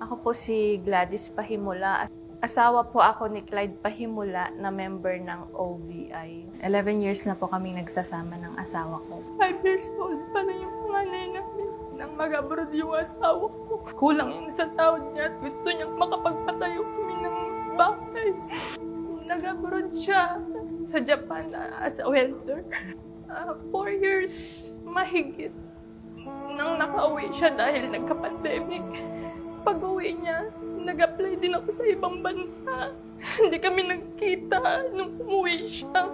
Ako po si Gladys Pahimula. Asawa po ako ni Clyde Pahimula na member ng OBI. 11 years na po kami nagsasama ng asawa ko. 5 years old pa na yung panganay namin nang mag-abroad yung asawa ko. Kulang yung sa sahod niya at gusto niyang makapagpatayo kami ng bahay. Nag-abroad siya sa Japan as a welder. 4 years mahigit nang nakauwi siya dahil nagka-pandemic. Pag-uwi niya, nag-apply din ako sa ibang bansa. Hindi kami nagkita nung umuwi siya.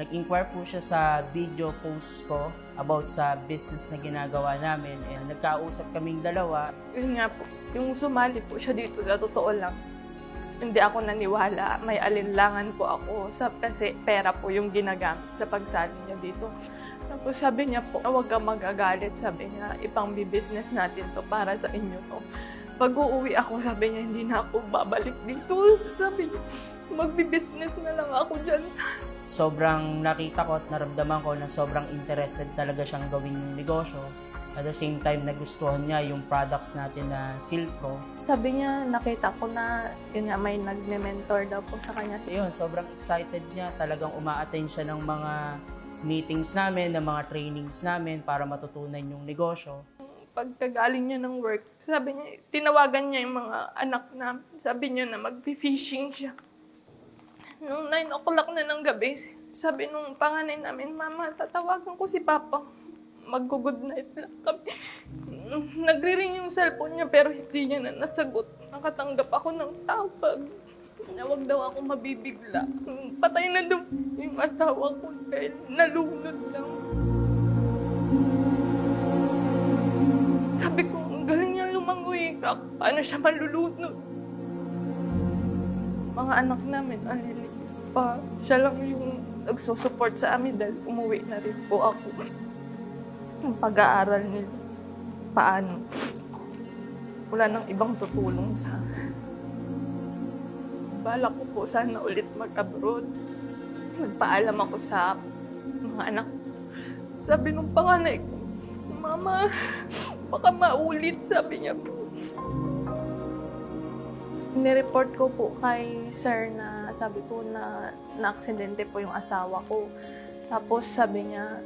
Nag-inquire po siya sa video post ko about sa business na ginagawa namin. And nagkausap kaming dalawa. Yun nga po, yung sumali po siya dito, sa totoo lang, hindi ako naniwala. May alinlangan po ako kasi pera po yung ginagamit sa pagsali niya dito. Tapos sabi niya po, huwag kang magagalit. Sabi niya, ipang-business natin to para sa inyo to. Pag uuwi ako, sabi niya, hindi na ako babalik dito. Sabi niya, magbi-business na lang ako dyan. Sobrang nakita ko at naramdaman ko na sobrang interested talaga siyang gawin yung negosyo. At the same time, nagustuhan niya yung products natin na Silpro. Sabi niya, nakita ko na yun nga, may nagne-mentor daw po sa kanya. Yun, sobrang excited niya. Talagang uma-attend siya ng mga meetings namin, ng mga trainings namin para matutunan yung negosyo. Pagkagaling niya ng work, sabi niya, tinawagan niya yung mga anak namin. Sabi niya na mag-fishing siya. Nung 9 o'clock na ng gabi, sabi nung panganay namin, Mama, tatawagan ko si Papa. Mag-good night lang kami. Nagre-ring yung cellphone niya pero hindi niya na nasagot. Nakatanggap ako ng tawag. Na wag daw ako mabibigla. Patay na daw yung asawa ko dahil nalunod lang. Sabi ko, ang galing niya lumangoy. Paano siya malulunod? Mga anak namin, alilig pa. Siya lang yung nagsusupport sa amin dahil umuwi na rin po ako. Yung pag-aaral nila, paano? Wala nang ibang tutulong sa akin. Balak ko po sana ulit mag-abroad. Nagpaalam ako sa mga anak. Sabi nung panganay ko, Mama, baka maulit, sabi niya po. Nireport ko po kay sir na sabi ko na na-aksidente po yung asawa ko. Tapos sabi niya,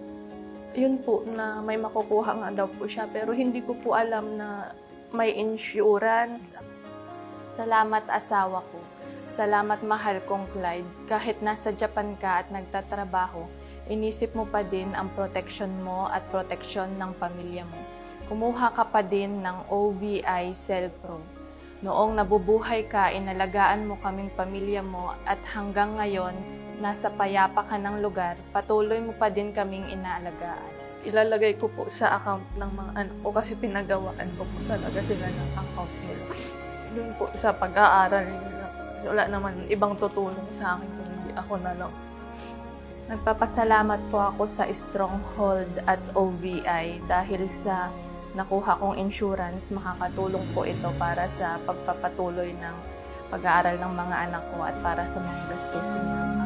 yun po na may makukuha nga daw po siya. Pero hindi ko po alam na may insurance. Salamat asawa ko. Salamat mahal kong Clyde. Kahit nasa Japan ka at nagtatrabaho, inisip mo pa din ang protection mo at proteksyon ng pamilya mo. Kumuha ka pa din ng OBI Cellpro. Noong nabubuhay ka, inalagaan mo kaming pamilya mo at hanggang ngayon, nasa payapa ka ng lugar, patuloy mo pa din kaming inaalagaan. Ilalagay ko po sa account ng mga anak ko kasi pinagawaan ko po talaga sila ng account nila. Doon po sa pag-aaral nila. Wala naman ibang tutulong sa akin kung hindi ako na lang. Nagpapasalamat po ako sa Stronghold at OBI dahil sa nakuha kong insurance, makakatulong po ito para sa pagpapatuloy ng pag-aaral ng mga anak ko at para sa mga gastusin namin.